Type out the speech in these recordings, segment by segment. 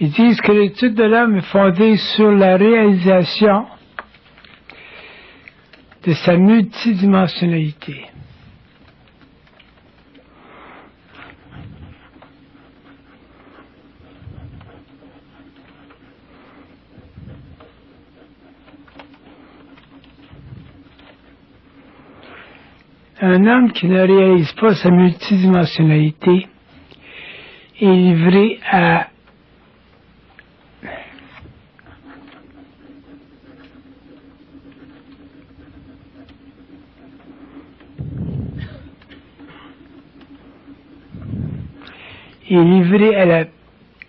Ils disent que l'étude de l'homme est fondée sur la réalisation de sa multidimensionnalité. Un homme qui ne réalise pas sa multidimensionnalité est livré à la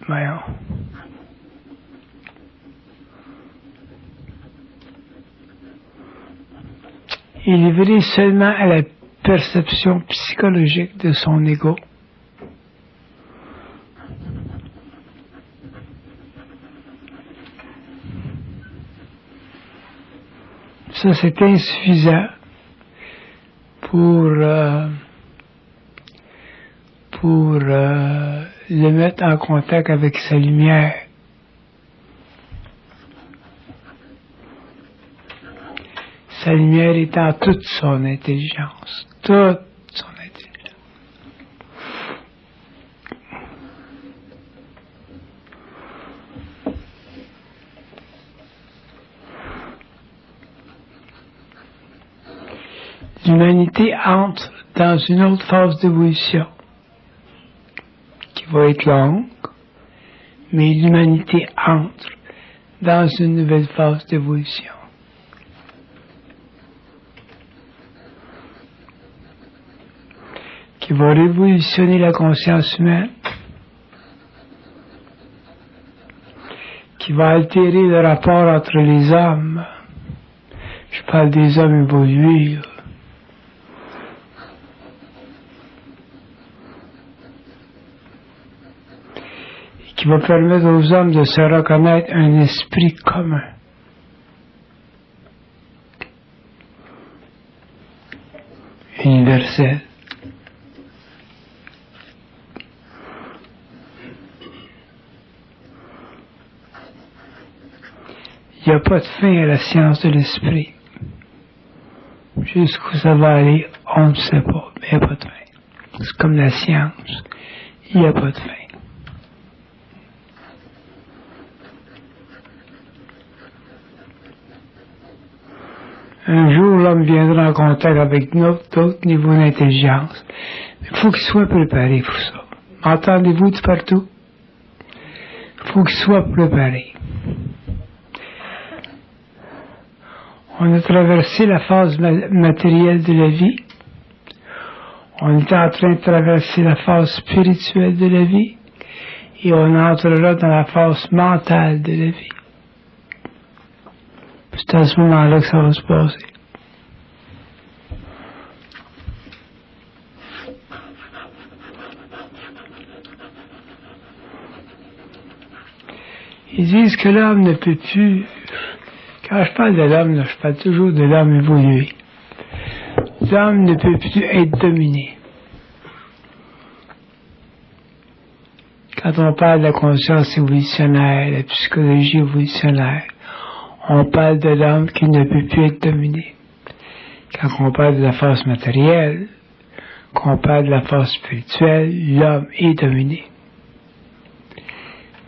voyons. Il est livré seulement à la perception psychologique de son ego. Ça, c'est insuffisant pour le mettre en contact avec sa lumière. Sa lumière étant toute son intelligence, toute son intelligence. L'humanité entre dans une autre phase d'évolution qui va être longue, mais l'humanité entre dans une nouvelle phase d'évolution. Qui va révolutionner la conscience humaine, qui va altérer le rapport entre les hommes. Je parle des hommes évolués. Et qui va permettre aux hommes de se reconnaître un esprit commun. Universel. Il n'y a pas de fin à la science de l'esprit. Jusqu'où ça va aller, on ne sait pas, mais il n'y a pas de fin. C'est comme la science, il n'y a pas de fin. Un jour, l'homme viendra en contact avec d'autres niveaux d'intelligence. Il faut qu'il soit préparé pour ça. Entendez-vous de partout? Il faut qu'il soit préparé. On a traversé la phase matérielle de la vie. On est en train de traverser la phase spirituelle de la vie. Et on entrera dans la phase mentale de la vie. C'est à ce moment-là que ça va se passer. Ils disent que l'homme ne peut plus... Quand je parle de l'homme, je parle toujours de l'homme évolué. L'homme ne peut plus être dominé. Quand on parle de la conscience évolutionnaire, la psychologie évolutionnaire, on parle de l'homme qui ne peut plus être dominé. Quand on parle de la force matérielle, quand on parle de la force spirituelle, l'homme est dominé.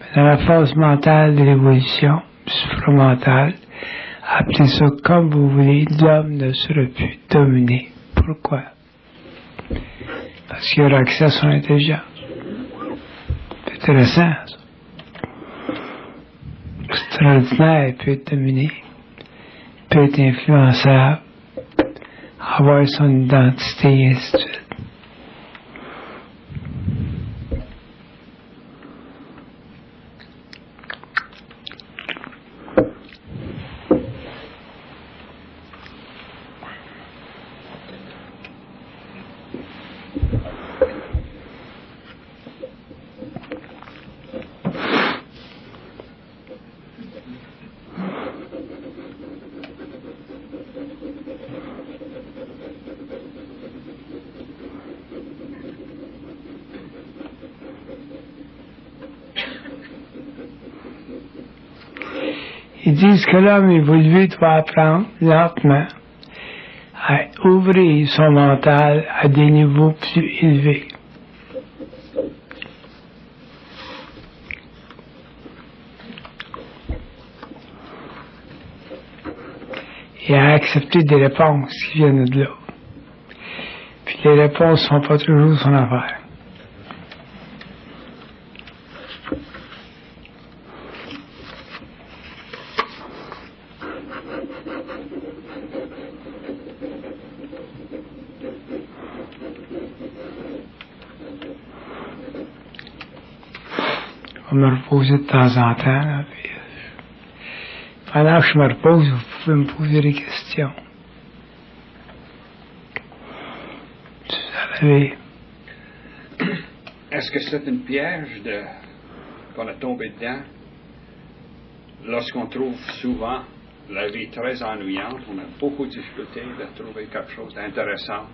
Mais dans la phase mentale de l'évolution, supramentale, appelez ça comme vous voulez, l'homme ne sera plus dominé. Pourquoi? Parce qu'il aura accès à son intelligence. C'est intéressant, ça. Extraordinaire, il peut être dominé, il peut être influençable, avoir son identité, et ainsi de suite. Ils disent que l'homme évolué doit apprendre lentement à ouvrir son mental à des niveaux plus élevés. Et à accepter des réponses qui viennent de là. Puis les réponses ne sont pas toujours son affaire. Je me reposer de temps en temps. Là, puis, pendant que je me repose, vous pouvez me poser des questions. Vous savez. Est-ce que c'est un piège qu'on a tombé dedans? Lorsqu'on trouve souvent la vie très ennuyante, on a beaucoup de difficultés de trouver quelque chose d'intéressant.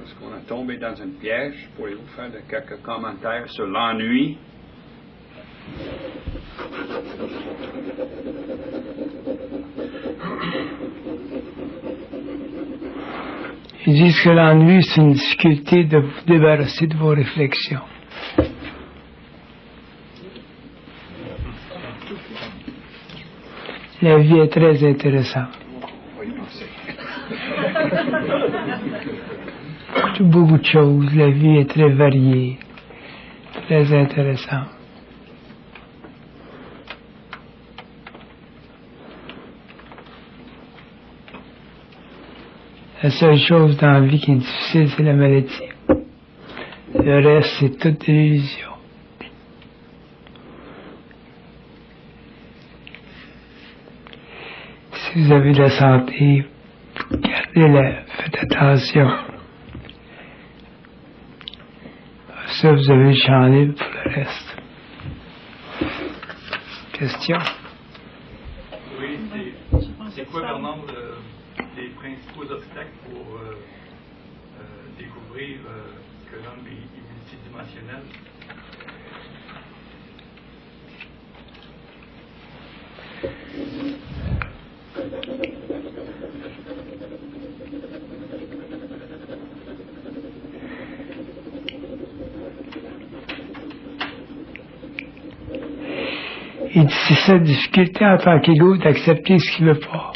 Est-ce qu'on a tombé dans un piège? Pourriez-vous faire quelques commentaires sur l'ennui? Ils disent que l'ennui, c'est une difficulté de vous débarrasser de vos réflexions. La vie est très intéressante. Beaucoup de choses. La vie est très variée, très intéressante. La seule chose dans la vie qui est difficile, c'est la maladie. Le reste, c'est toute illusion. Si vous avez de la santé, gardez-la, faites attention. Ça, vous avez le champ libre pour le reste. Question? Oui, c'est quoi, Bernard, les principaux obstacles pour découvrir que l'homme est multidimensionnel? Et c'est sa difficulté en tant qu'égo d'accepter ce qu'il ne veut pas.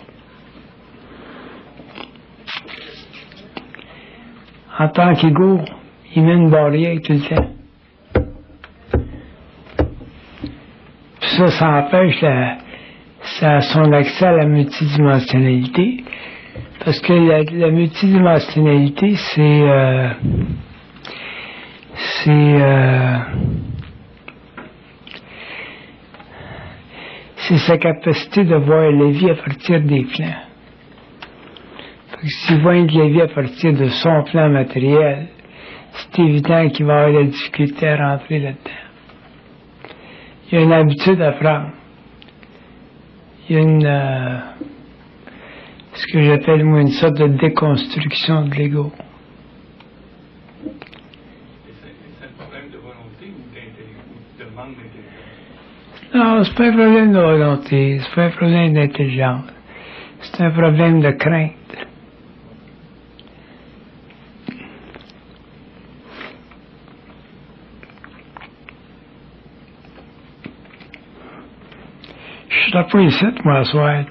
En tant qu'égo, il met une barrière tout le temps. Puis ça empêche son accès à la multidimensionnalité. Parce que la multidimensionnalité, c'est sa capacité de voir la vie à partir des plans. S'il voit la vie à partir de son plan matériel, c'est évident qu'il va avoir la difficulté à rentrer là-dedans. Il y a une habitude à prendre. Il y a ce que j'appelle moi une sorte de déconstruction de l'ego. C'est un problème de volonté ou de manque d'intelligence? Non, c'est pas un problème de volonté, c'est pas un problème d'intelligence. C'est un problème de crainte. Je serais pas ici, moi, ce soir,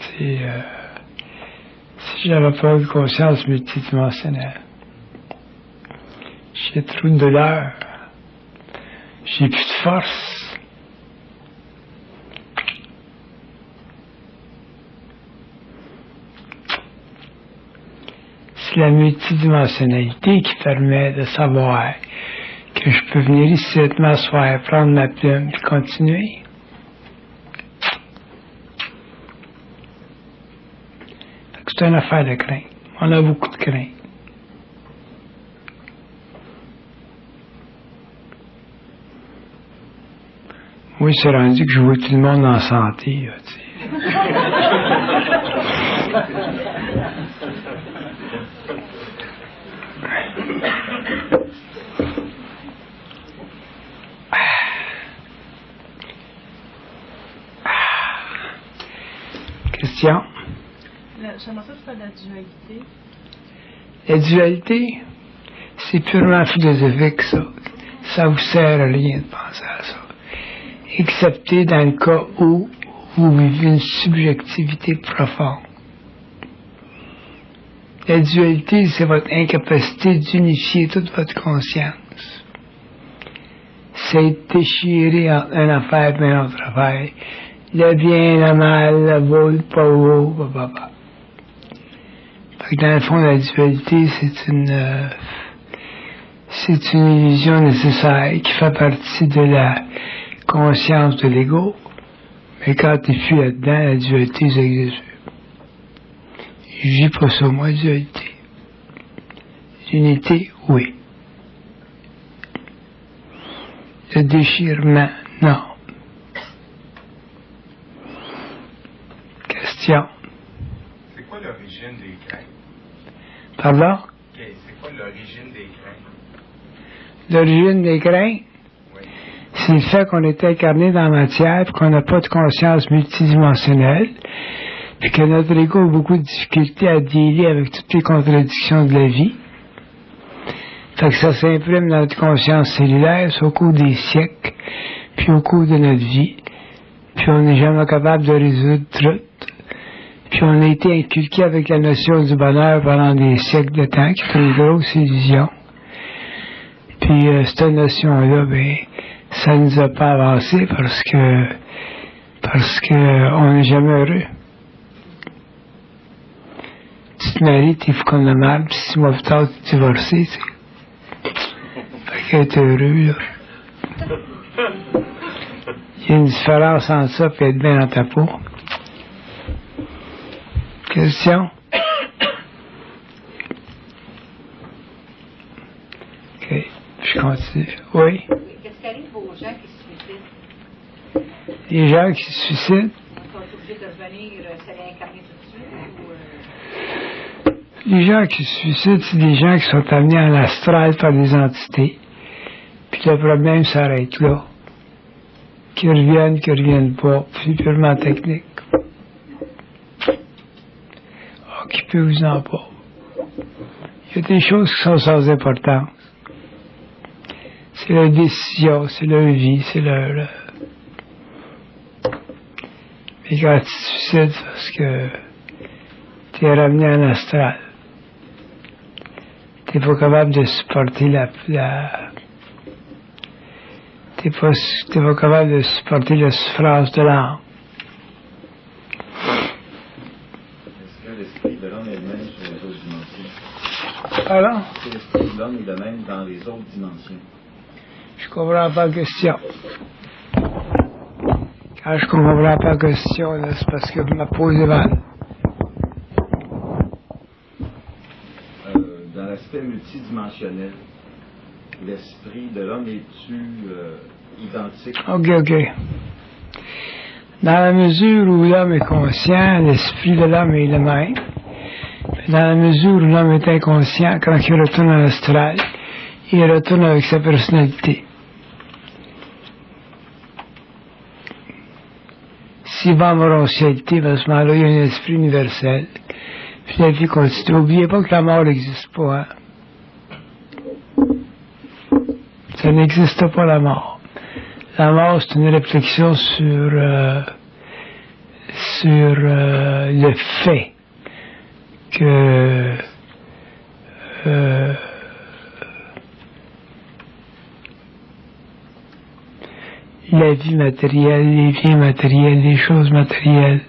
si j'avais pas de conscience multidimensionnelle. J'ai trop de douleur. J'ai plus de force. C'est la multidimensionnalité qui permet de savoir que je peux venir ici, m'asseoir, prendre ma plume et continuer. C'est une affaire de crainte. On a beaucoup de crainte. Oui, c'est rendu que je vois tout le monde en santé. Là, tu sais. Question? J'aimerais ça faire de la dualité. La dualité, c'est purement philosophique, ça. Ça vous sert à rien de penser à ça. Excepté dans le cas où vous vivez une subjectivité profonde. La dualité, c'est votre incapacité d'unifier toute votre conscience. C'est être déchiré entre une affaire et une autre affaire. Le bien, le mal, le beau, le pas beau, blablabla. Fait que dans le fond, la dualité, c'est une illusion nécessaire qui fait partie de la conscience de l'ego. Mais quand tu fuis là-dedans, la dualité, ça existe. Je vis pas ça, moi, dualité. L'unité, oui. Le déchirement, non. Question. C'est quoi l'origine des craintes? Pardon? C'est quoi l'origine des craintes? L'origine des craintes? Oui. C'est le fait qu'on est incarné dans la matière et qu'on n'a pas de conscience multidimensionnelle, puis que notre ego a beaucoup de difficultés à dealer avec toutes les contradictions de la vie. Fait que ça s'imprime dans notre conscience cellulaire au cours des siècles, puis au cours de notre vie, puis on n'est jamais capable de résoudre tout. Puis on a été inculqué avec la notion du bonheur pendant des siècles de temps, qui est une grosse illusion. Puis cette notion-là, ben, ça nous a pas avancé parce que on n'est jamais heureux. Tu te maries, t'es fou comme le mal, puis 6 mois plus tard, tu es divorcé, tu sais. Fait qu'être heureux, là. Il y a une différence entre ça et être bien dans ta peau. Question? OK. Je continue. Oui? Qu'est-ce qui arrive aux gens qui se suicident? Les gens qui se suicident? On est obligé de revenir se réincarner tout de suite? Les gens qui se suicident, c'est des gens qui sont amenés en astral par des entités. Puis le problème s'arrête là. Qu'ils reviennent pas. C'est purement technique. Occupez-vous-en pas. Il y a des choses qui sont sans importance. C'est leur décision, c'est leur vie, c'est leur... Mais quand tu te suicides, c'est parce que tu es ramené en astral. Tu n'es pas capable de supporter t'es pas capable de supporter la souffrance de l'âme. Est-ce que l'esprit de l'homme est le même sur les autres dimensions? Pardon? Est-ce que l'esprit de l'homme est le même dans les autres dimensions? Je comprends pas la question. Quand je comprends pas la question, là, c'est parce que vous me posez mal. Dans l'aspect multidimensionnel, l'esprit de l'homme est-tu identique? OK. Dans la mesure où l'homme est conscient, l'esprit de l'homme est le même. Dans la mesure où l'homme est inconscient, quand il retourne en astral, il retourne avec sa personnalité. S'il va en morosité, à ce moment-là, il y a un esprit universel. Puis la vie continue. N'oubliez pas que la mort n'existe pas, hein. Ça n'existe pas, la mort. La mort, c'est une réflexion sur le fait que la vie matérielle, les biens matériels, les choses matérielles,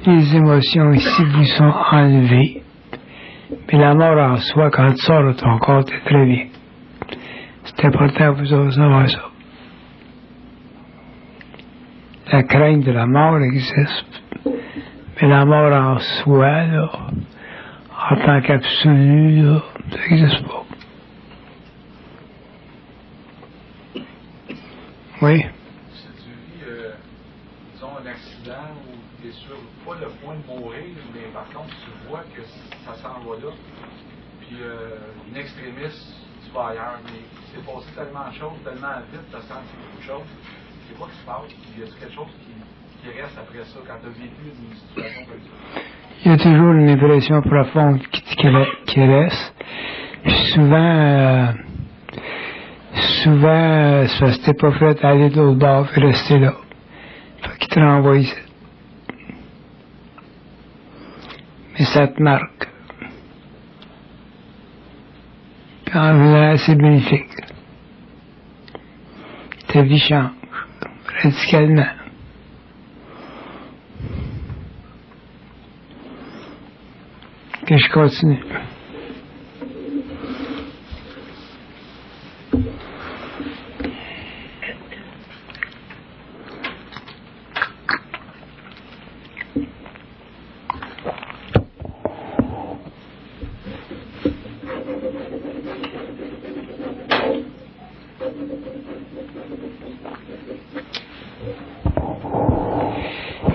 les émotions ici vous sont enlevées. Mais la mort en soi, quand tu sors de ton corps, t'es très bien. C'est important pour vous de savoir ça. La crainte de la mort existe. Mais la mort en soi, là, en tant qu'absolu, là, ça n'existe pas. Oui? Si tu vis, disons, un accident où tu es sur pas le point de mourir, mais par contre, tu vois que ça s'en va là, puis une extrémiste, tu vas ailleurs, mais c'est passé tellement de choses, tellement vite, tu as senti beaucoup de choses. C'est quoi qui se passe? Y a quelque chose qui qui reste après ça, quand tu as vécu une situation comme ça? Il y a toujours une impression profonde qui reste. Puis souvent, c'est parce que t'es pas prêt à aller de l'autre bord et rester là. Fait qu'il te renvoie ici. Mais ça te marque. Puis en général, c'est bénéfique. Ta vie change radicalement. Que je continue.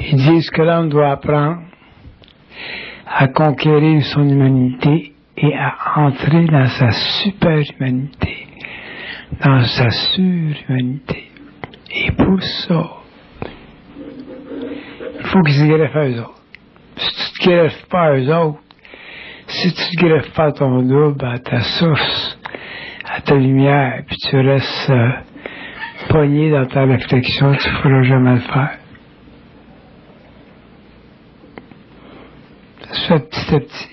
Ils disent que l'homme doit apprendre à conquérir son humanité et à entrer dans sa superhumanité, dans sa surhumanité. Et pour ça, il faut qu'ils se greffent à eux autres. Si tu te greffes pas à eux autres, si tu te greffes pas à ton double, à ta source, à ta lumière, puis tu restes pogné dans ta réflexion, tu ne pourras jamais le faire. Ça se fait petit à petit.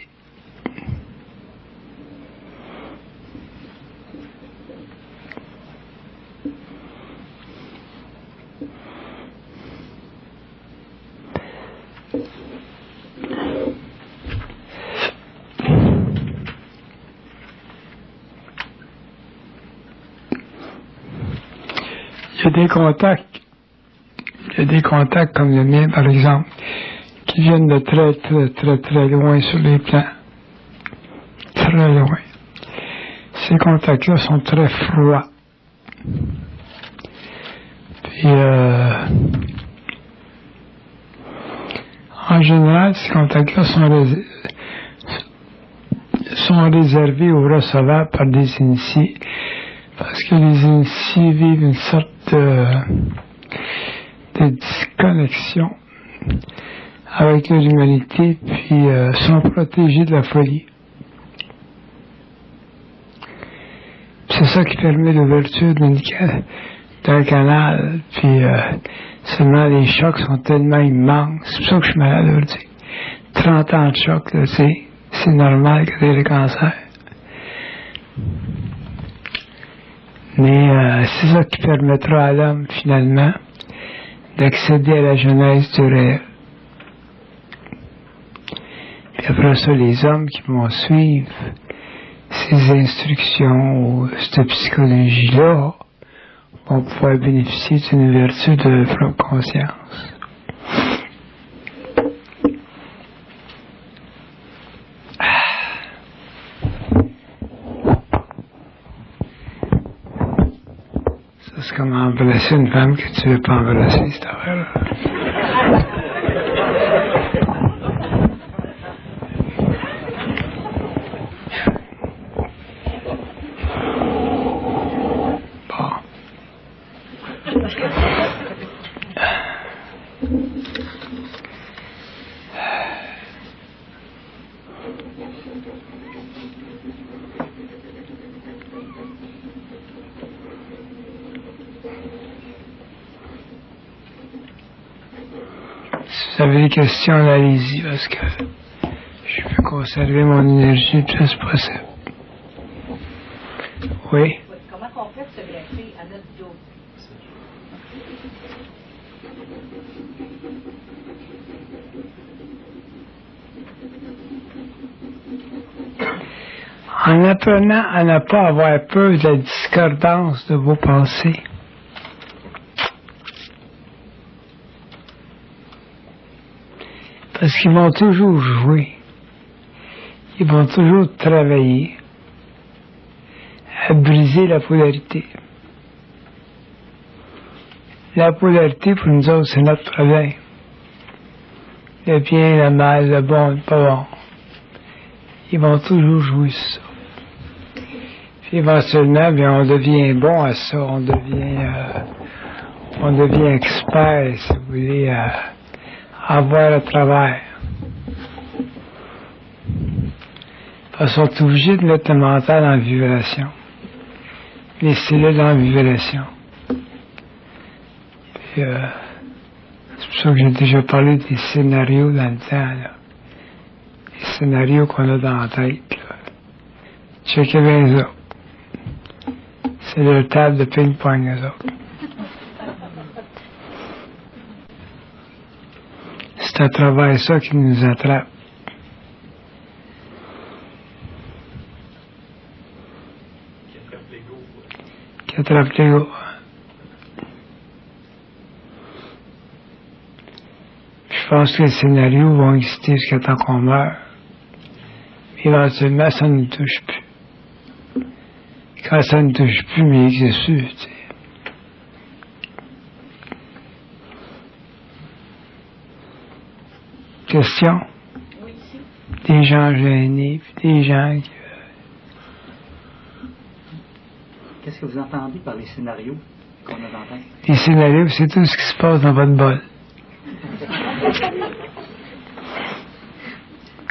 Il y a des contacts comme le mien, par exemple, qui viennent de très, très, très, très loin sur les plans. Très loin. Ces contacts-là sont très froids. Puis, en général, ces contacts-là sont réservés aux recevables par des initiés. Parce que les initiés vivent une sorte de disconnexion avec l'humanité, puis sont protégés de la folie. C'est ça qui permet l'ouverture d'un canal, puis seulement les chocs sont tellement immenses. C'est pour ça que je suis malade aujourd'hui. 30 ans de choc, là, c'est normal que j'ai le cancer. Mais c'est ça qui permettra à l'homme, finalement, d'accéder à la genèse du réel. Puis après ça, les hommes qui vont suivre ces instructions ou cette psychologie-là vont pouvoir bénéficier d'une ouverture de leur propre conscience. Ça, c'est comme embrasser une femme que tu veux pas embrasser, cette affaire-là. Si vous avez des questions, allez-y, parce que je veux conserver mon énergie le plus possible. Oui? Comment on fait se greffer à notre dos? En apprenant à ne pas avoir peur de la discordance de vos pensées. Parce qu'ils vont toujours jouer. Ils vont toujours travailler à briser la polarité. La polarité, pour nous autres, c'est notre problème. Le bien, le mal, le bon, le pas bon. Ils vont toujours jouer sur ça. Puis éventuellement, bien, on devient bon à ça. On devient expert, si vous voulez, à voir le travers. Parce qu'on est obligé de mettre le mental en vibration. Les cellules en vibration. Puis, c'est pour ça que j'ai déjà parlé des scénarios dans le temps, là. Les scénarios qu'on a dans la tête, là. Checkez bien ça. C'est leur table de ping-pong, eux autres. C'est à travers ça qu'ils nous attrapent. Qui attrape l'ego. Je pense que les scénarios vont exister jusqu'à temps qu'on meurt. Mais éventuellement, ça ne nous touche plus. Quand ça ne touche plus, mais il n'existe plus, tu sais. Question? Oui, ici. Des gens gênés, puis des gens qui... Qu'est-ce que vous entendez par les scénarios qu'on a dans la tête? Les scénarios, c'est tout ce qui se passe dans votre bol.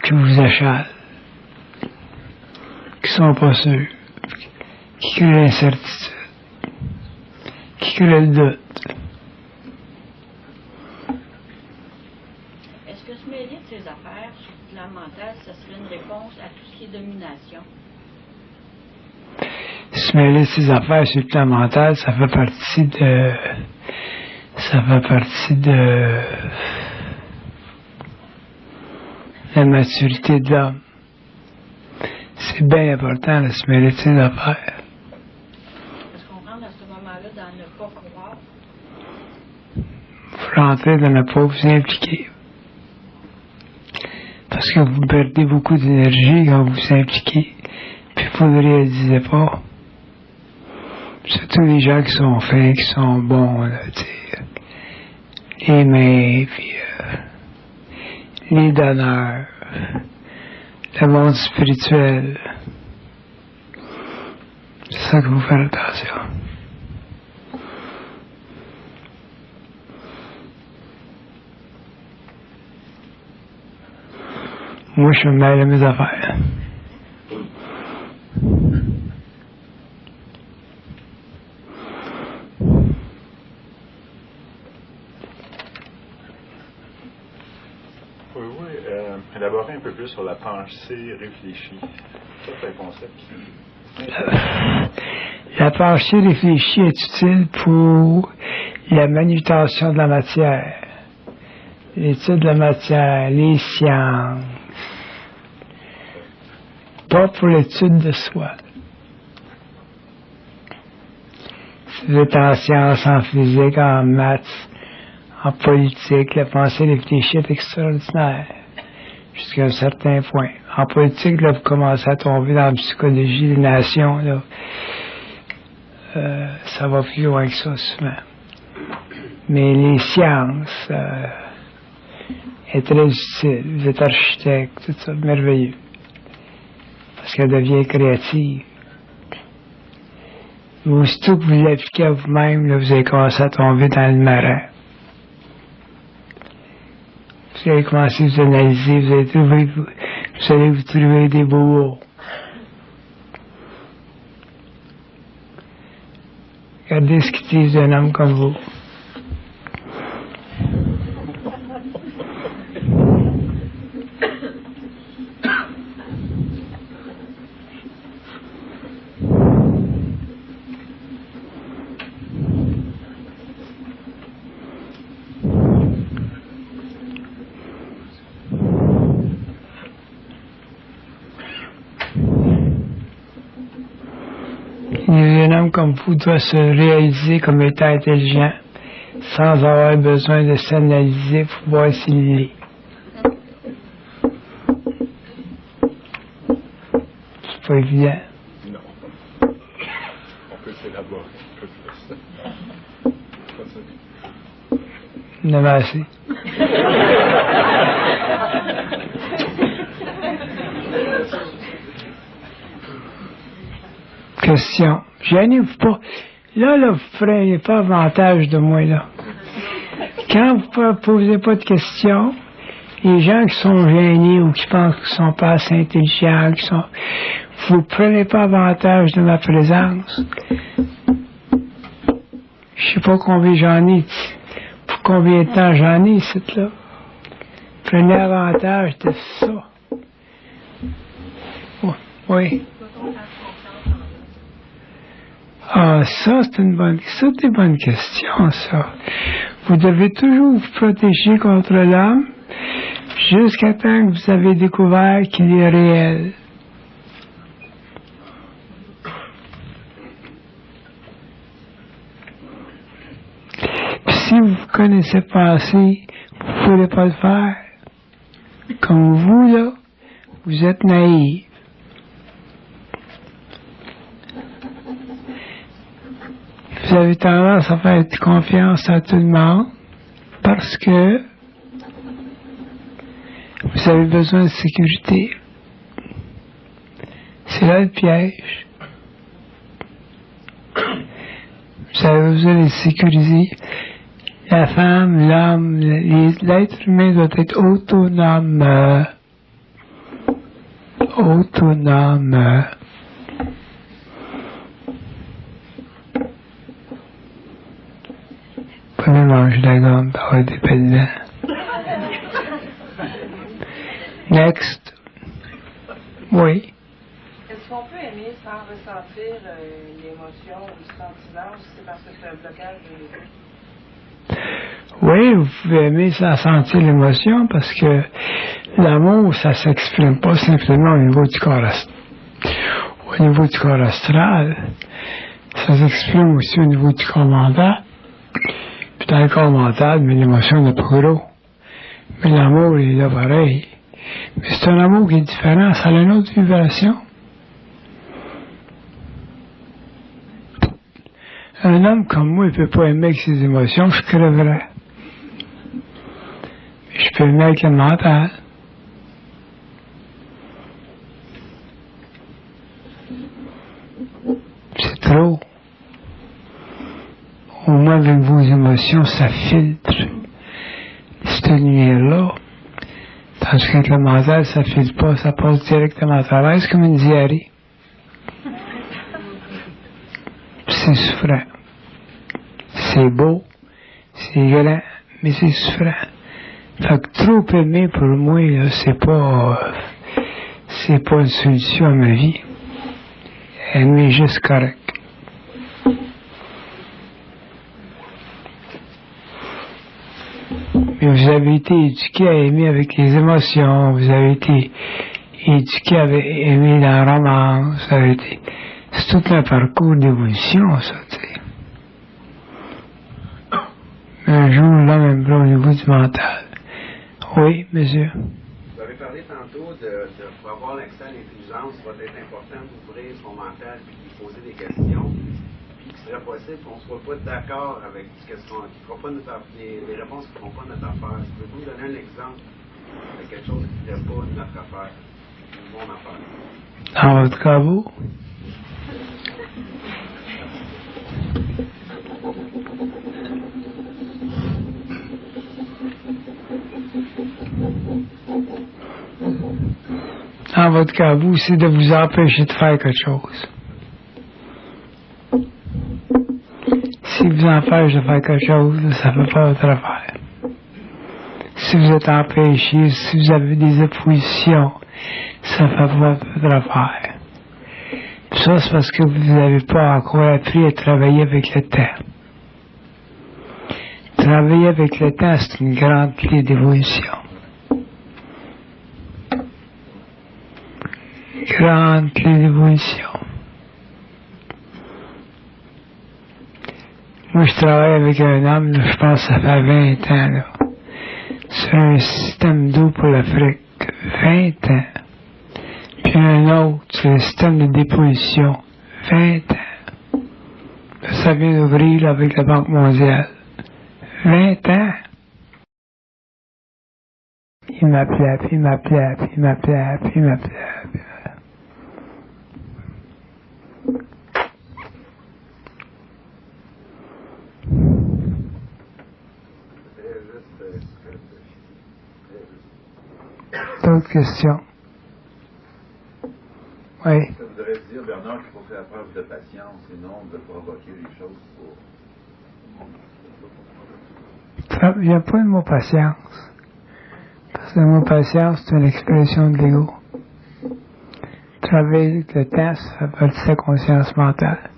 Qui vous achale. Qui sont pas sûrs. Qui créent l'incertitude. Qui créent le doute. Est-ce que se mêler de ces affaires sur le plan mental, ça serait une réponse à tout ce qui est domination? Se mêler de ces affaires sur le plan mental, ça fait partie de la maturité de l'homme. C'est bien important de se mêler de ces affaires. Est-ce qu'on rentre à ce moment-là dans ne pas croire? Vous rentrez dans ne pas vous impliquer. Parce que vous perdez beaucoup d'énergie quand vous vous impliquez. Puis vous ne réalisez pas. Surtout les gens qui sont fins, qui sont bons, là, tu sais. Les mains, puis les donneurs, le monde spirituel. C'est ça qu'il faut faire attention. Moi, je me mêle à mes affaires. Élaborer un peu plus sur la pensée réfléchie. Ça, c'est un concept qui... La pensée réfléchie est utile pour la manutention de la matière, l'étude de la matière, les sciences. Pas pour l'étude de soi. Si vous êtes en sciences, en physique, en maths, en politique, la pensée réfléchie est extraordinaire. Jusqu'à un certain point. En politique, là, vous commencez à tomber dans la psychologie des nations, là. Ça va plus loin que ça, souvent. Mais les sciences est très utile. Vous êtes architecte, tout ça, merveilleux. Parce qu'elle devient créative. Mais aussitôt que vous l'appliquez à vous-même, là, vous allez commencer à tomber dans le marais. Vous allez commencer à vous analyser, vous allez vous trouver des beaux. Regardez ce qu'ils disent d'un homme comme vous. Un homme comme vous doit se réaliser comme étant intelligent sans avoir besoin de s'analyser pour voir s'il l'est. C'est pas évident. Non. On peut s'élaborer un peu plus. Il y en a assez. Question. Gênez-vous pas. Là, vous ne ferez pas avantage de moi, là. quand vous ne posez pas de questions, les gens qui sont gênés ou qui pensent qu'ils ne sont pas assez intelligents, vous ne prenez pas avantage de ma présence. Je ne sais pas combien j'en ai, pour combien de temps j'en ai, c'est là. Prenez avantage de ça. Oh, oui. Ah, ça, c'est une bonne question, ça. Vous devez toujours vous protéger contre l'homme jusqu'à temps que vous avez découvert qu'il est réel. Puis si vous ne connaissez pas assez, vous ne pouvez pas le faire. Comme vous, là, vous êtes naïf. Vous avez tendance à faire confiance à tout le monde parce que vous avez besoin de sécurité. C'est là le piège. Vous avez besoin de sécuriser. La femme, l'homme, l'être humain doit être autonome. Autonome. Pas de manger la gomme par avoir des belles dents. Next. Oui. Est-ce qu'on peut aimer sans ressentir l'émotion ou le sentiment, ou c'est parce que c'est un blocage de l'ego? Oui, vous pouvez aimer sans sentir l'émotion parce que l'amour, ça s'exprime pas simplement au niveau du corps astral. Ça s'exprime aussi au niveau du corps mental. Puis dans le corps mental, mais l'émotion n'est pas gros. Mais l'amour, il est là pareil. Mais c'est un amour qui est différent, ça a une autre vibration. Un homme comme moi, il ne peut pas aimer avec ses émotions, je crèverais. Mais je peux aimer avec le mental. C'est trop. Au moins avec vos émotions, ça filtre cette lumière-là. Tandis qu'avec le mental, ça filtre pas, ça passe directement à travers, c'est comme une diarrhée. C'est souffrant. C'est beau, c'est grand, mais c'est souffrant. Fait que trop aimer pour moi, là, c'est pas une solution à ma vie. Aimer est juste correct. Mais vous avez été éduqué à aimer avec les émotions, vous avez été éduqué à aimer la romance, c'est tout un parcours d'évolution, ça, tu sais. Un jour, l'homme aimera au niveau du mental. Oui, monsieur. Vous avez parlé tantôt pour avoir l'accès à l'intelligence, il va être important d'ouvrir son mental et de poser des questions. Puis qu'il serait possible qu'on ne soit pas d'accord avec ce qui ne fera pas notre affaire, les réponses qui ne feront pas notre affaire. Pouvez-vous donner un exemple de quelque chose qui ne ferait pas notre affaire, mon affaire? Dans votre cas, vous? Dans votre cas, vous, c'est de vous empêcher de faire quelque chose. Si vous empêchez de faire quelque chose, ça ne fait pas votre affaire. Si vous êtes empêché, si vous avez des oppositions, ça ne fait pas votre affaire. Ça, c'est parce que vous n'avez pas encore appris à travailler avec le temps. Travailler avec le temps, c'est une grande clé d'évolution. Grande clé d'évolution. Moi, je travaille avec un homme, là, je pense que ça fait 20 ans, là, sur un système d'eau pour l'Afrique. 20 ans. Puis un autre, sur le système de dépollution. 20 ans. Là, ça vient d'ouvrir là, avec la Banque mondiale. 20 ans. Il m'appelait, puis il m'appelait, puis il m'appelait, puis il m'appelait. D'autres questions? Oui. Ça voudrait dire, Bernard, qu'il faut faire preuve de patience et non de provoquer les choses pour... Il n'y a pas le mot patience. Parce que le mot patience, c'est une expression de l'ego. Travailler avec le temps, ça fait partie de sa conscience mentale.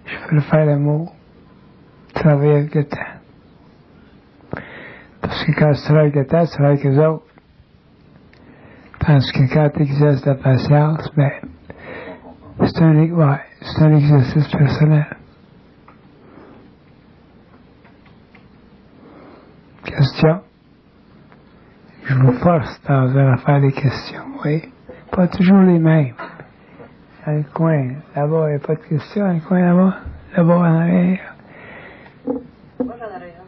Je préfère le mot travailler avec le temps. Parce que quand tu travailles avec le temps, tu travailles avec les autres. Tandis que quand tu exerces la patience, ben, c'est un exercice personnel. Question? Je vous force dans une affaire des questions, oui. Pas toujours les mêmes. Dans le coin, là-bas, il n'y a pas de questions, dans le coin là-bas. Là-bas, en arrière. Moi, j'en aurais une.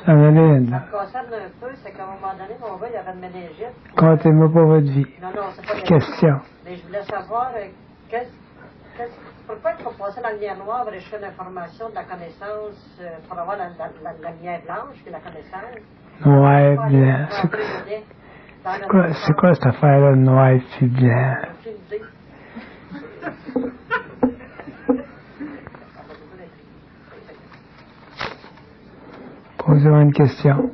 Ça en a une, là. Ça me concerne un peu, c'est qu'à un moment donné, mon gars, il avait une méningite. Comptez-moi pas votre vie. Non, c'est pas la question. Mais je voulais savoir, pourquoi il faut passer dans la lumière noire pour rechercher l'information de la connaissance, pour avoir la lumière blanche, puis la connaissance? Noir, blanc. C'est quoi cette affaire-là, noir et puis blanc? Posez-moi une question.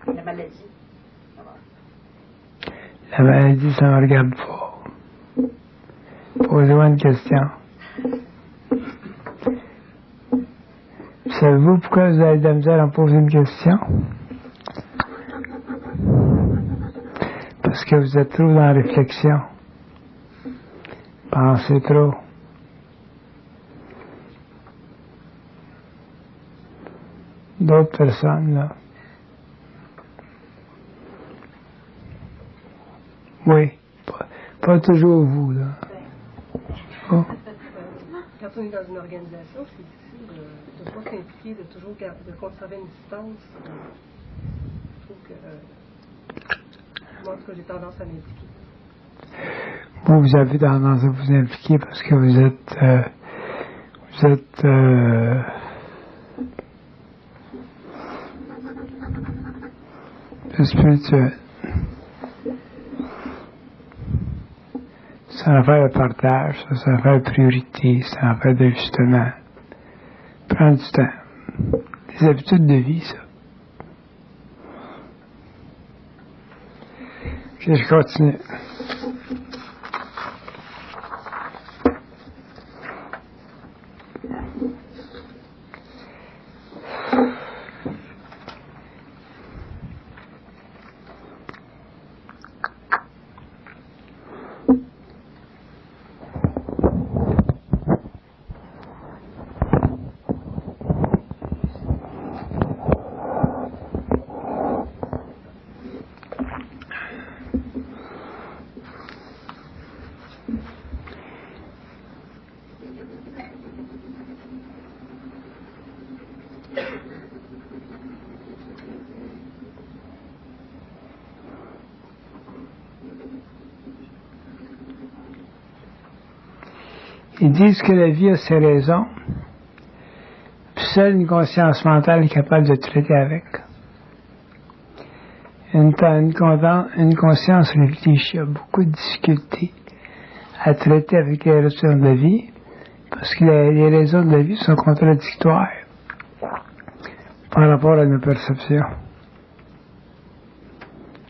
La maladie. La maladie, ça ne me regarde pas. Posez-moi une question. Savez-vous pourquoi vous avez de la misère à me poser une question? Parce que vous êtes trop dans la réflexion. Pensez trop. D'autres personnes, là. Oui. Pas toujours vous, là. Oh. Quand on est dans une organisation, c'est difficile de ne pas s'impliquer, de toujours de conserver une distance. Je trouve que moi, en tout cas, j'ai tendance à m'impliquer. Vous avez tendance à vous impliquer parce que vous êtes spirituel. C'est une affaire de partage, c'est une affaire de priorité, c'est une affaire d'ajustement. Prendre du temps. Des habitudes de vie, ça. Ok, je continue. Ils disent que la vie a ses raisons, puis seule une conscience mentale est capable de traiter avec. Une conscience réfléchie a beaucoup de difficultés à traiter avec les raisons de la vie, parce que les raisons de la vie sont contradictoires par rapport à nos perceptions.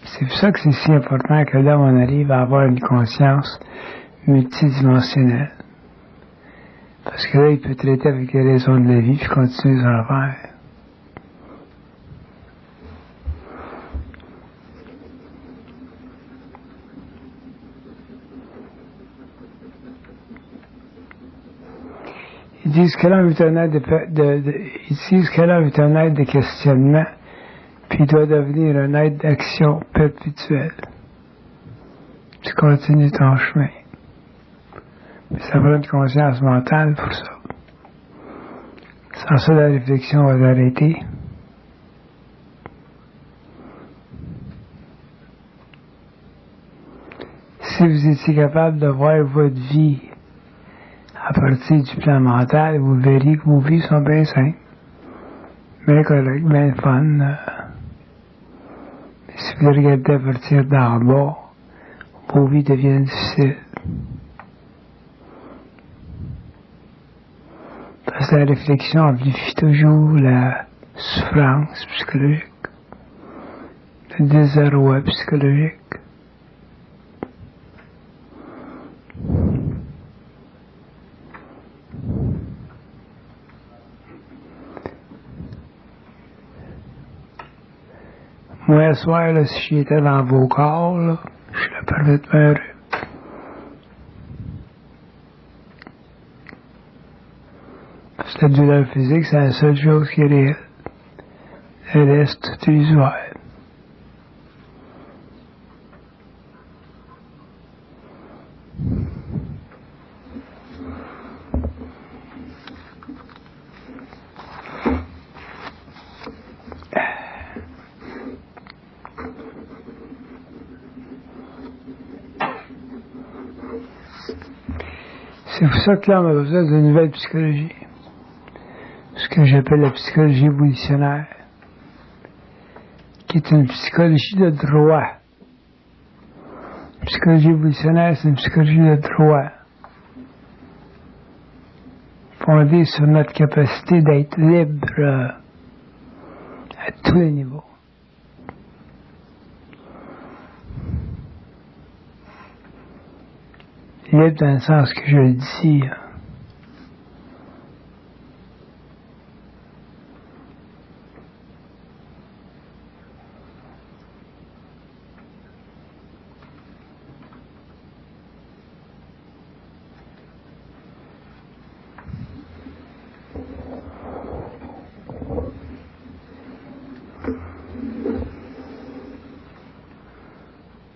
C'est pour ça que c'est si important que là, on arrive à avoir une conscience multidimensionnelle. Parce que là, il peut traiter avec les raisons de la vie puis continuer son affaire. Ils disent que l'homme est un être de questionnement, puis il doit devenir un être d'action perpétuelle. Tu continues ton chemin. Mais ça prend une conscience mentale pour ça. Sans ça, la réflexion va s'arrêter. Si vous étiez capable de voir votre vie à partir du plan mental, vous verriez que vos vies sont bien simples, bien correctes, bien fun. Si vous les regardez à partir d'en bas, vos vies deviennent difficiles. Parce que la réflexion amplifie toujours la souffrance psychologique, le désarroi psychologique. Moi, ce soir, là, si j'étais dans vos corps, là, je serais parfaitement heureux. Parce que la douleur physique, c'est la seule chose qui est réelle. Le reste, tout est illusoire. C'est pour ça que là, on a besoin d'une nouvelle psychologie. Ce que j'appelle la psychologie évolutionnaire, qui est une psychologie de droit. La psychologie évolutionnaire, c'est une psychologie de droit, fondée sur notre capacité d'être libre à tous les niveaux. Libre dans le sens que je le dis.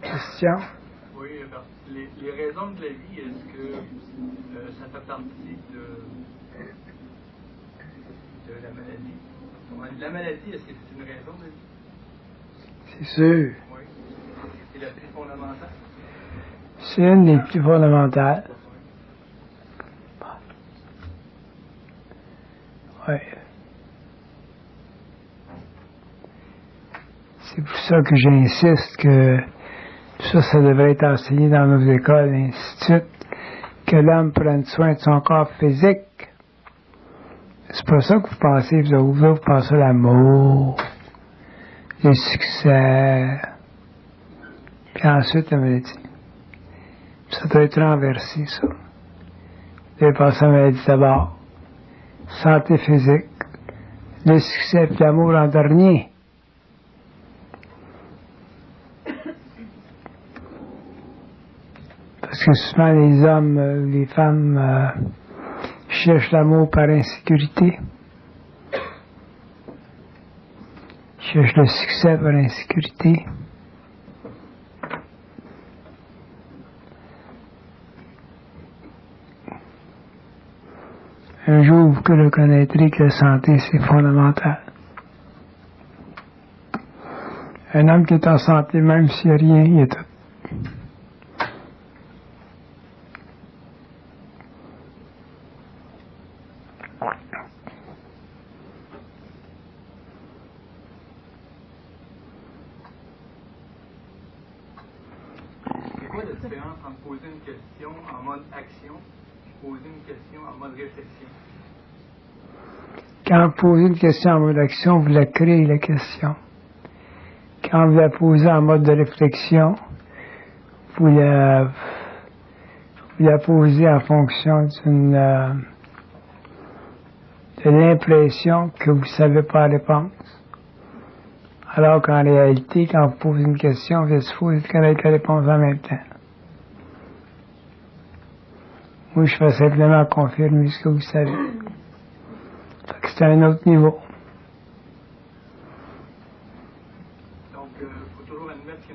Question? Oui, les raisons de la vie, est-ce que ça fait partie de la maladie? La maladie, est-ce que c'est une raison de la vie? C'est sûr. Oui. C'est la plus fondamentale? C'est une des plus fondamentales. Oui. C'est pour ça que j'insiste que ça devrait être enseigné dans nos écoles et ainsi de suite, que l'homme prenne soin de son corps physique. C'est pas ça que vous pensez, vous pensez à l'amour, le succès, puis ensuite la maladie. Ça doit être renversé, ça. Vous devez penser à la maladie d'abord, santé physique, le succès puis l'amour en dernier. Parce que souvent les hommes, les femmes cherchent l'amour par insécurité. Cherchent le succès par insécurité. Un jour, vous reconnaîtrez que la santé, c'est fondamental. Un homme qui est en santé, même s'il n'y a rien, il est tout. C'est quoi la différence entre poser une question en mode action et poser une question en mode réflexion? Quand vous posez une question en mode action, vous la créez, la question. Quand vous la posez en mode de réflexion, vous la posez en fonction de l'impression que vous ne savez pas la réponse. Alors qu'en réalité, quand vous posez une question, vous êtes supposé connaître la réponse en même temps. Moi, je fais simplement confirmer ce que vous savez. C'est à un autre niveau. Donc, il faut toujours admettre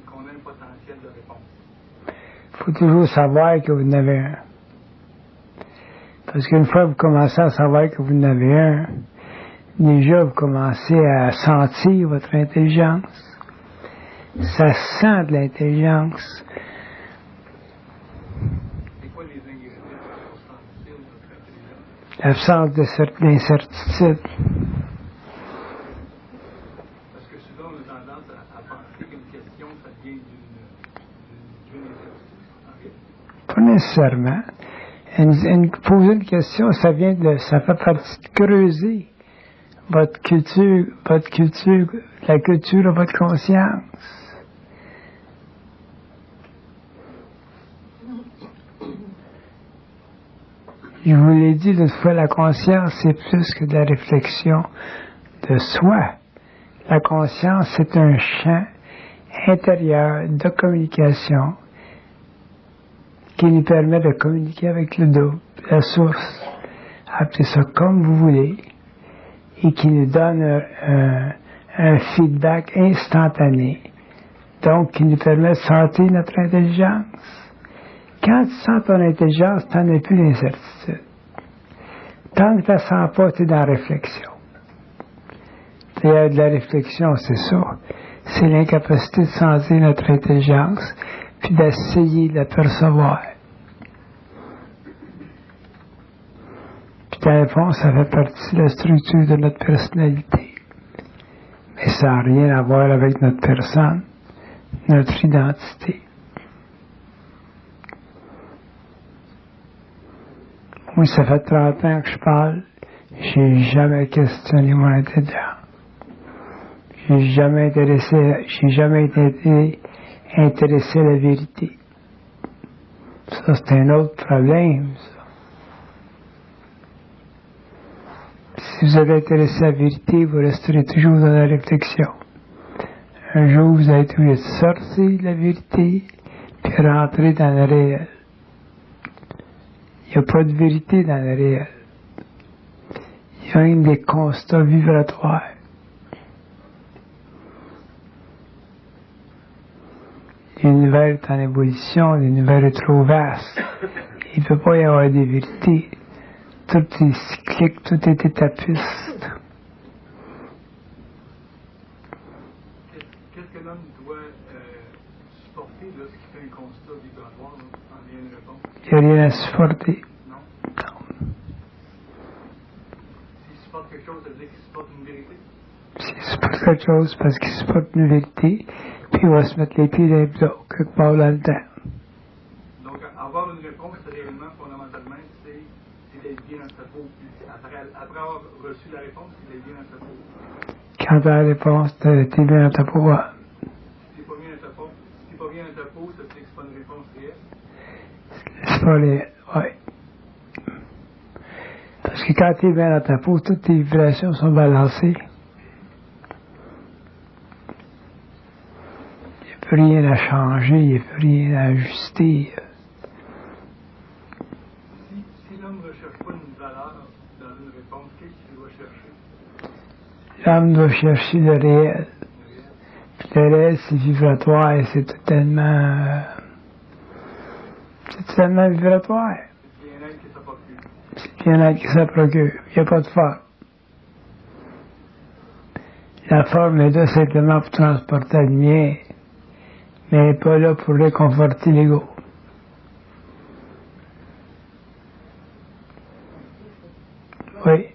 qu'on a un potentiel de réponse. Il faut toujours savoir que vous en avez un. Parce qu'une fois que vous commencez à savoir que vous en avez un, déjà vous commencez à sentir votre intelligence. Ça sent de l'intelligence. L'absence d'incertitude. Parce que souvent, on a tendance d'une exercice? Pas nécessairement. Poser une question, ça fait partie de creuser votre culture, la culture de votre conscience. Je vous l'ai dit l'autre fois, la conscience, c'est plus que de la réflexion de soi. La conscience, c'est un champ intérieur de communication qui nous permet de communiquer avec le double, la source, appelez ça comme vous voulez, et qui nous donne un feedback instantané, donc qui nous permet de sentir notre intelligence. Quand tu sens ton intelligence, tu n'en as plus d'incertitude. Tant que tu ne la sens pas, tu es dans la réflexion. Il y a de la réflexion, c'est ça. C'est l'incapacité de sentir notre intelligence, puis d'essayer de la percevoir. Puis dans le fond, ça fait partie de la structure de notre personnalité. Mais ça n'a rien à voir avec notre personne, notre identité. Moi, ça fait 30 ans que je parle, j'ai jamais questionné mon intelligence. J'ai jamais été intéressé à la vérité. Ça, c'est un autre problème, ça. Si vous êtes intéressé à la vérité, vous resterez toujours dans la réflexion. Un jour, vous allez trouver sortir de la vérité, puis rentrer dans le réel. Il n'y a pas de vérité dans le réel. Il y a une des constats vibratoires. L'univers est en ébullition, l'univers est trop vaste. Il ne peut pas y avoir des vérités. Tout est cyclique, tout est étapiste. Qu'est-ce que l'homme doit supporter lorsqu'il fait un constat vibratoire en lien de réponse? Il n'y a rien à supporter. Non. S'il supporte quelque chose, ça veut dire qu'il supporte une vérité? S'il supporte quelque chose, parce qu'il supporte une vérité, puis il va se mettre les pieds dans les plots, quelque part dans le temps. Donc, avoir une réponse réellement, fondamentalement, c'est d'être bien dans sa peau. Après avoir reçu la réponse, c'est d'être bien dans sa peau. Quand tu as la réponse, tu es bien dans ta peau. Si tu n'es pas bien dans ta peau, ça veut dire que c'est pas une réponse réelle? C'est pas les... Ouais. Parce que quand tu es bien dans ta peau, toutes tes vibrations sont balancées. Il n'y a plus rien à changer, il n'y a plus rien à ajuster. Si l'homme ne recherche pas une valeur dans une réponse, qu'est-ce qu'il doit chercher? L'homme doit chercher le réel. Puis le réel, c'est vibratoire et c'est totalement vibratoire. C'est le bien-être que ça procure. C'est le bien-être que ça procure. Il n'y a pas de forme. La forme est là simplement pour transporter la lumière, mais elle n'est pas là pour réconforter l'ego. Oui.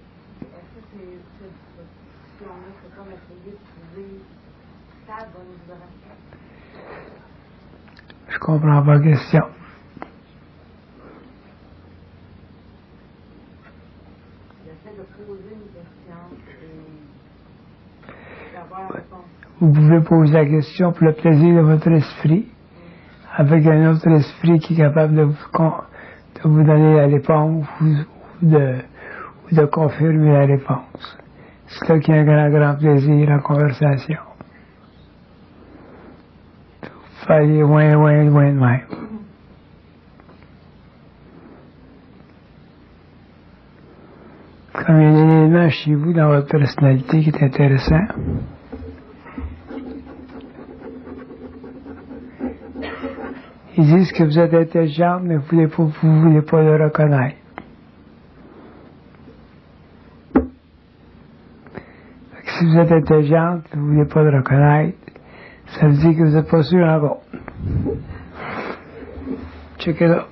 Je comprends pas la question. Vous pouvez poser la question pour le plaisir de votre esprit, avec un autre esprit qui est capable de vous donner la réponse ou de confirmer la réponse. C'est là qu'il y a un grand plaisir en conversation. Vous fallait loin de même. Comme il y a un élément chez vous dans votre personnalité qui est intéressant. Ils disent que vous êtes intelligente, mais vous ne voulez pas le reconnaître. Si vous êtes intelligente, vous ne voulez pas le reconnaître, ça veut dire que vous n'êtes pas sûr encore. Checkez là.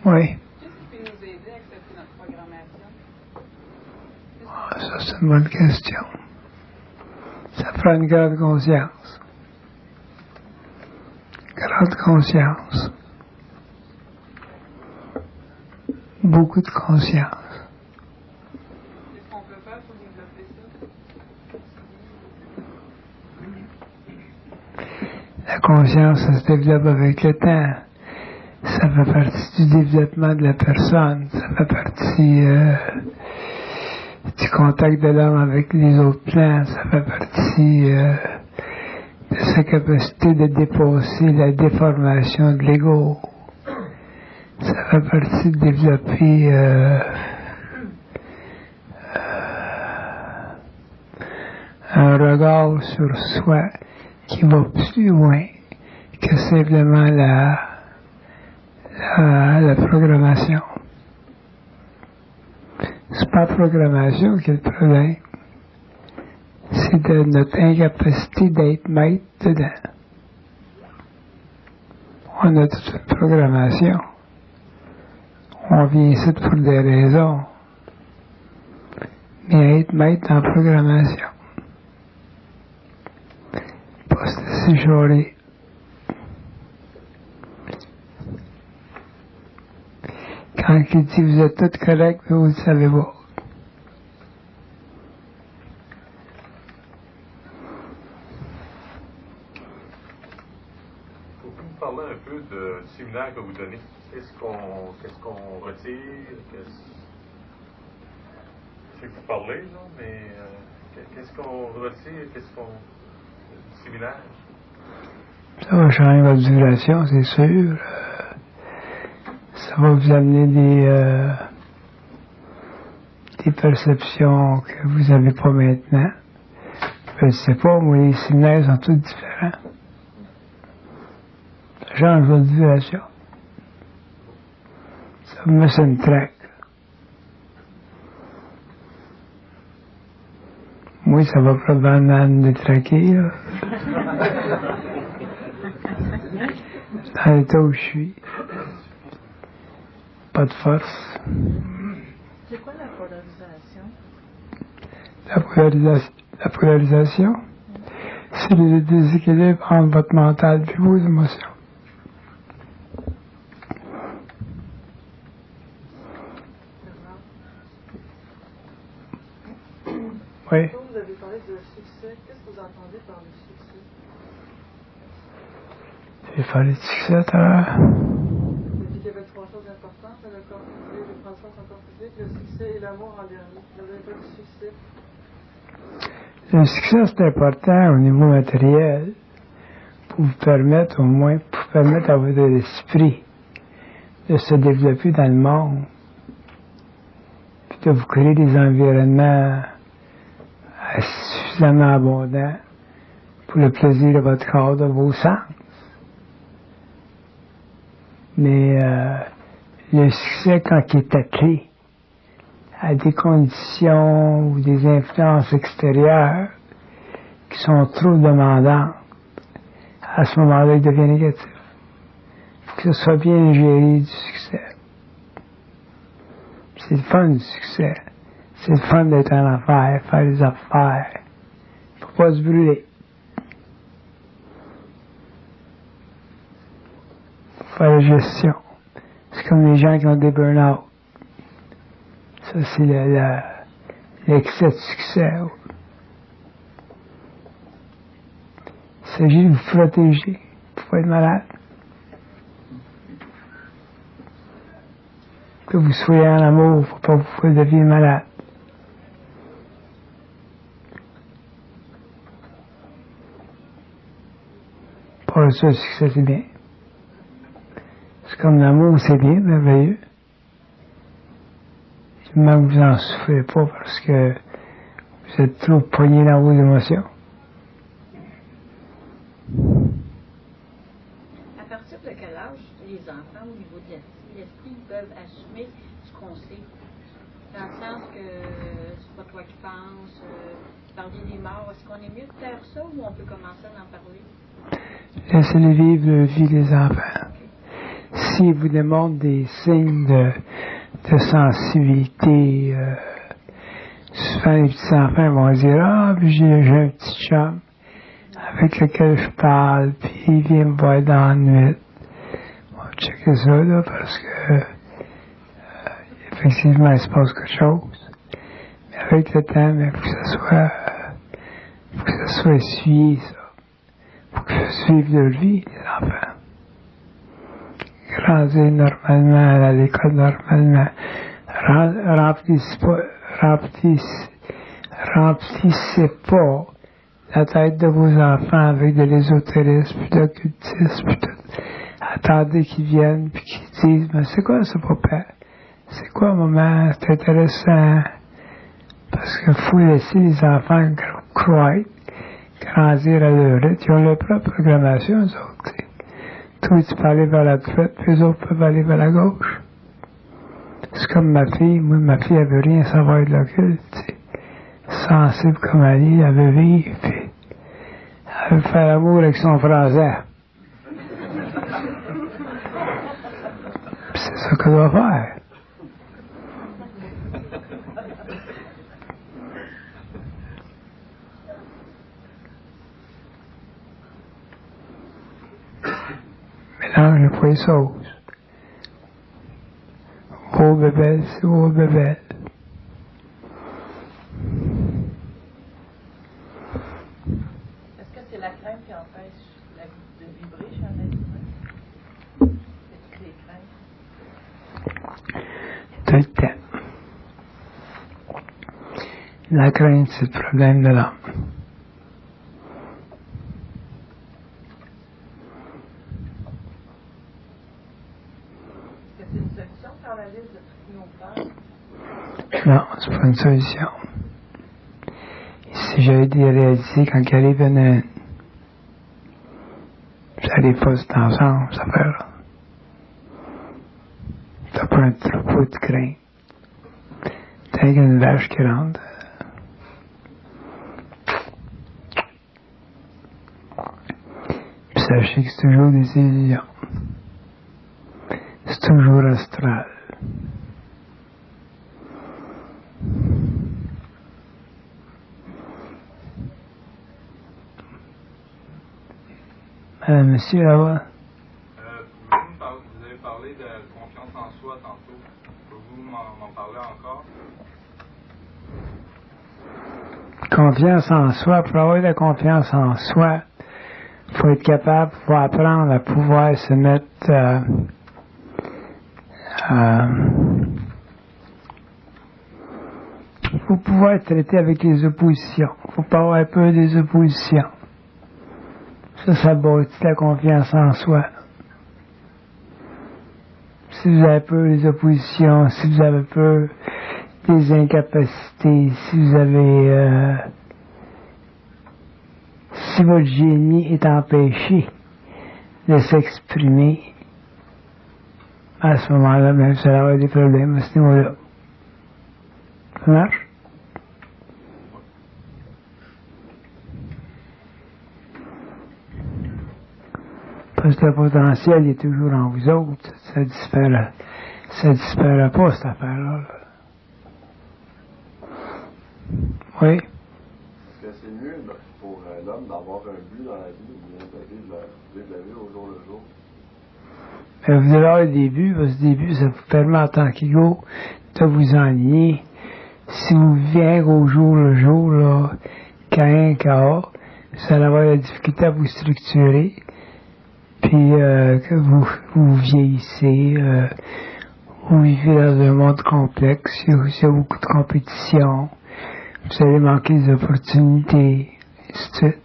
Oui. Ça, c'est une bonne question. Ça prend prend une grande conscience. Grande conscience. Beaucoup de conscience. Qu'est-ce qu'on peut faire pour développer ça? La conscience, ça se développe avec le temps. Ça fait partie du développement de la personne. Ça fait partie du contact de l'homme avec les autres plans. Ça fait partie de sa capacité de dépasser la déformation de l'ego. Ça fait partie de développer un regard sur soi qui va plus loin que simplement la programmation. C'est pas la programmation qui est le problème. C'est de notre incapacité d'être maître dedans. On a toute une programmation. On vient ici pour des raisons. Mais être maître en programmation. Pas se chialer. Quand il dit vous êtes tous corrects, mais vous ne le savez pas. Pouvez-vous nous parler un peu du séminaire que vous donnez? Qu'est-ce qu'on retire? Je sais que vous parlez, là, mais qu'est-ce qu'on retire? Du séminaire? Ça va changer votre vibration, c'est sûr. Ça va vous amener des perceptions que vous n'avez pas maintenant. Je ne sais pas, moi, les séminaires sont tous différents. Ça change votre vibration. Ça me met sur une traque. Moi, ça va probablement me détraquer, là. Dans l'état où je suis. Pas de force. C'est quoi la polarisation? La polarisation, c'est le déséquilibre entre votre mental et vos émotions. Oui. Quand vous avez parlé de succès, qu'est-ce que vous entendez par le succès? J'ai parlé de succès tout à l'heure. Vous avez dit qu'il y avait trois choses importantes, le corps physique, les transcendances en corps physique, le succès et l'amour en dernier. Vous n'avez pas de succès? Le succès, c'est important au niveau matériel pour vous permettre, au moins, pour permettre à votre esprit de se développer dans le monde, puis de vous créer des environnements suffisamment abondants pour le plaisir de votre corps, de vos sens. Mais le succès, quand il est attelé à des conditions ou des influences extérieures qui sont trop demandantes, à ce moment-là, il devient négatif. Il faut que ce soit bien géré du succès. C'est le fun du succès. C'est le fun d'être en affaires, faire des affaires. Il ne faut pas se brûler. Il faut faire la gestion. C'est comme les gens qui ont des burn-out. Ça, c'est l'excès de succès. Il s'agit de vous protéger pour ne pas être malade. Que vous soyez en amour, il ne faut pas que vous deveniez malade. Pour ça, le succès, c'est bien. C'est comme l'amour, c'est bien, merveilleux. Même vous n'en souffrez pas parce que vous êtes trop poigné dans vos émotions. À partir de quel âge les enfants, au niveau de l'esprit, peuvent assumer ce qu'on sait? Dans le sens que c'est pas toi qui penses, parler des morts, est-ce qu'on est mieux de faire ça ou on peut commencer à en parler? Laissez-les vivre leur vie, les enfants. S'ils vous démontrent des signes de sensibilité, souvent les petits enfants vont dire « Ah, j'ai un petit chum. » avec lequel je parle, puis il vient me voir dans la nuit. On va checker ça, là, parce que effectivement, il se passe quelque chose. Mais avec le temps, il faut que ça soit essuyé, ça. Il faut que je suive leur vie, les enfants. Grandir normalement, aller à l'école normalement. Remplissez pas la tête de vos enfants avec de l'ésotérisme, puis de l'occultisme, puis tout. Attendez qu'ils viennent, puis qu'ils disent, mais c'est quoi ça, papa? C'est quoi, maman? C'est intéressant. Parce qu'il faut laisser les enfants croître, grandir à leur rythme. Ils ont leur propre programmation, eux autres. T'sais. Toi, tu peux aller vers la droite, puis les autres peuvent aller vers la gauche. C'est comme ma fille. Moi, ma fille, elle veut rien savoir de l'occulte, t'sais. Sensible comme elle est, elle veut vivre, puis elle veut faire l'amour avec son frère. Puis c'est ça qu'elle doit faire. Mélange pas les sauces. Vos bébelles, c'est vos bébelles. Est-ce que c'est la crainte qui empêche de vibrer chez un être humain? Est-ce que les craintes? Tout le temps. La crainte, c'est le problème de l'âme. Est-ce que c'est une solution par la liste de toutes nos peurs? Non, c'est pas une solution. Si j'avais dit réaliser quand il arrive une... Ça arrive pas tout ensemble, ça fait là. T'as pas un troupeau de grains. T'as une vache qui rentre. Puis sachez que c'est toujours des illusions. C'est toujours astral. Monsieur, là-bas. Vous avez parlé de confiance en soi tantôt. Pouvez-vous m'en parler encore? Confiance en soi. Pour avoir de la confiance en soi, il faut être capable, il faut apprendre à pouvoir se mettre il faut pouvoir traiter avec les oppositions. Il ne faut pas avoir peur des oppositions. Ça bâtit la confiance en soi. Si vous avez peur des oppositions, si vous avez peur des incapacités, si vous avez... si votre génie est empêché de s'exprimer, à ce moment-là, même vous allez avoir des problèmes à ce niveau-là. Ça marche? Parce que le potentiel est toujours en vous autres. Ça disparaît pas, cette affaire-là. Oui? Est-ce que c'est mieux pour l'homme d'avoir un but dans la vie ou bien de vivre la vie au jour le jour? Vous allez avoir des buts, parce que des buts, ça vous permet en tant qu'ego de vous enligner. Si vous vivez au jour le jour, là, qu'un quart, vous allez avoir la difficulté à vous structurer. Puis que vous vieillissez, vous vivez dans un monde complexe, il y a beaucoup de compétition, vous allez manquer des opportunités, et ainsi de suite.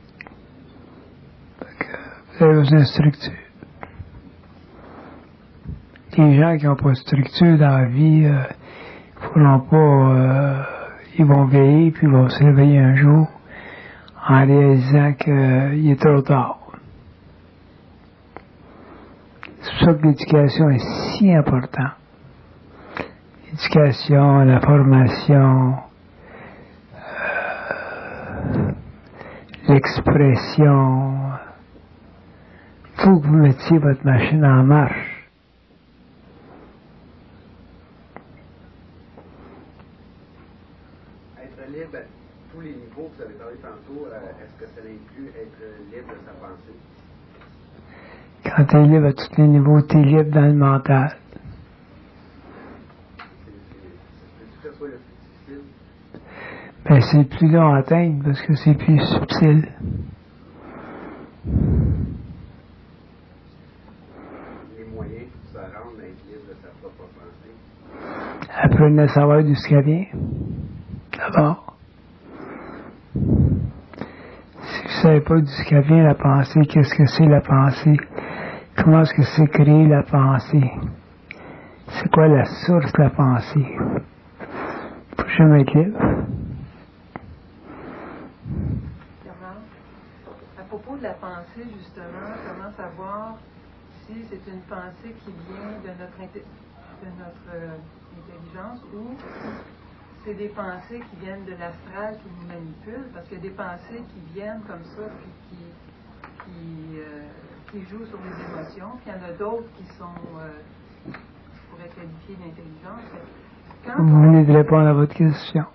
Vous avez besoin de structure. Les gens qui n'ont pas de structure dans la vie, ils vont veiller puis ils vont se réveiller un jour en réalisant qu'il est trop tard. C'est pour ça que l'éducation est si importante. L'éducation, la formation, l'expression. Il faut que vous mettiez votre machine en marche. Être libre à tous les niveaux, vous avez parlé tantôt, est-ce que ça inclut être libre pensée. Quand tu es libre à tous les niveaux, tu es libre dans le mental. C'est que ça soit le plus difficile. Ben, c'est plus long à atteindre parce que c'est plus subtil. Les moyens pour se rendre à être libre de sa propre pensée. Apprenez à savoir d'où ce qu'elle vient. D'abord. Si vous ne savez pas d'où ce qu'elle vient, la pensée, qu'est-ce que c'est la pensée? Comment est-ce que c'est créé la pensée? C'est quoi la source de la pensée? Faut jamais être libre. À propos de la pensée, justement, comment savoir si c'est une pensée qui vient de notre intelligence ou c'est des pensées qui viennent de l'astral qui nous manipulent, parce qu'il y a des pensées qui viennent comme ça, puis qui jouent sur les émotions, puis il y en a d'autres qui sont, je pourrais qualifier d'intelligence. Vous venez de répondre à votre question.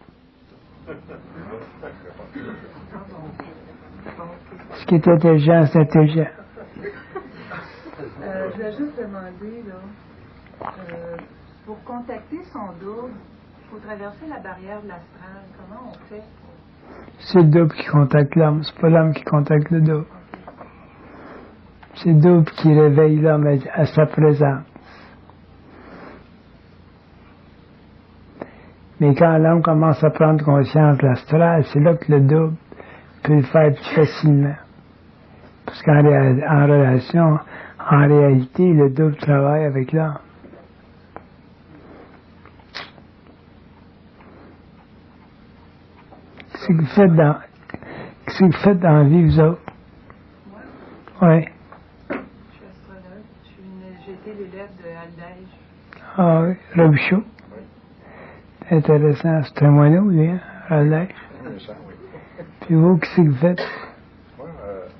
Ce qui est intelligent, c'est intelligent. Je voulais juste demander, là, pour contacter son double, il faut traverser la barrière de l'astral. Comment on fait? C'est le double qui contacte l'homme, c'est pas l'homme qui contacte le double. C'est le double qui réveille l'homme à sa présence. Mais quand l'homme commence à prendre conscience de l'astral, c'est là que le double peut le faire plus facilement. Parce qu'en relation, en réalité, le double travaille avec l'homme. Qu'est-ce que vous faites dans la vie, vous autres? Moi? Oui. Je suis astrologue. J'ai été l'élève de Aldège. Ah oui, Robichaud. Intéressant, c'est un moineau, lui, hein, Aldège. Puis vous, qu'est-ce que vous faites? Moi,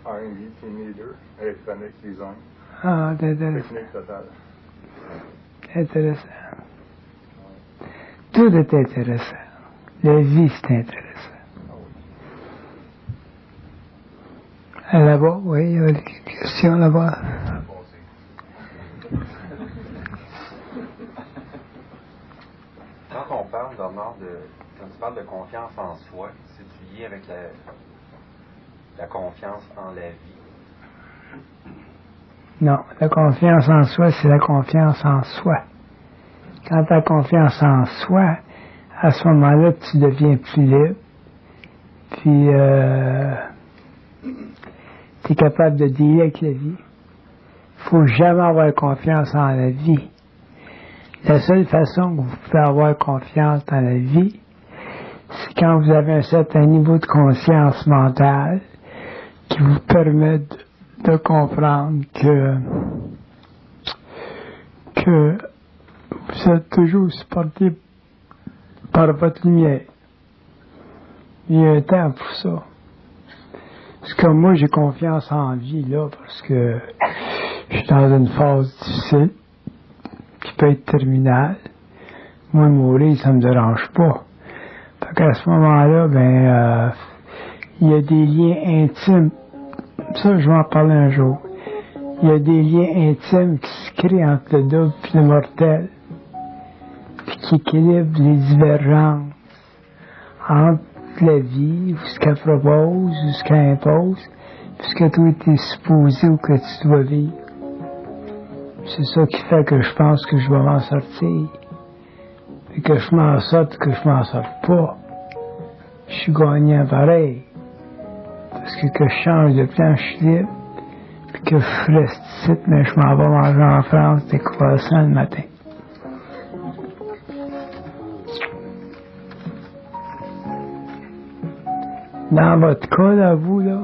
R&D, team leader, électronique, design. Ah, c'est intéressant. Technique totale. Intéressant. Tout est intéressant. La vie, c'est intéressant. Là-bas, oui, il y a des questions là-bas. Quand on parle, Bernard, quand tu parles de confiance en soi, c'est-tu lié avec la confiance en la vie? Non, la confiance en soi, c'est la confiance en soi. Quand tu as confiance en soi, à ce moment-là, tu deviens plus libre. Puis, tu es capable de dealer avec la vie. Il faut jamais avoir confiance en la vie. La seule façon que vous pouvez avoir confiance dans la vie, c'est quand vous avez un certain niveau de conscience mentale qui vous permet de comprendre que vous êtes toujours supporté par votre lumière. Il y a un temps pour ça. Parce que moi, j'ai confiance en vie, là, parce que je suis dans une phase difficile qui peut être terminale. Moi, mourir, ça me dérange pas. Fait qu'à ce moment-là, il y a des liens intimes. Ça, je vais en parler un jour. Il y a des liens intimes qui se créent entre le double et le mortel, puis qui équilibrent les divergences entre la vie, ou ce qu'elle propose, ou ce qu'elle impose, puis ce que toi t'es supposé ou que tu dois vivre. C'est ça qui fait que je pense que je vais m'en sortir. Et que je m'en sorte, que je m'en sorte pas. Je suis gagnant pareil. Parce que je change de plan, je suis libre. Puis que je reste ici, mais je m'en vais manger en France des croissants le matin. Dans votre cas, là, vous, là,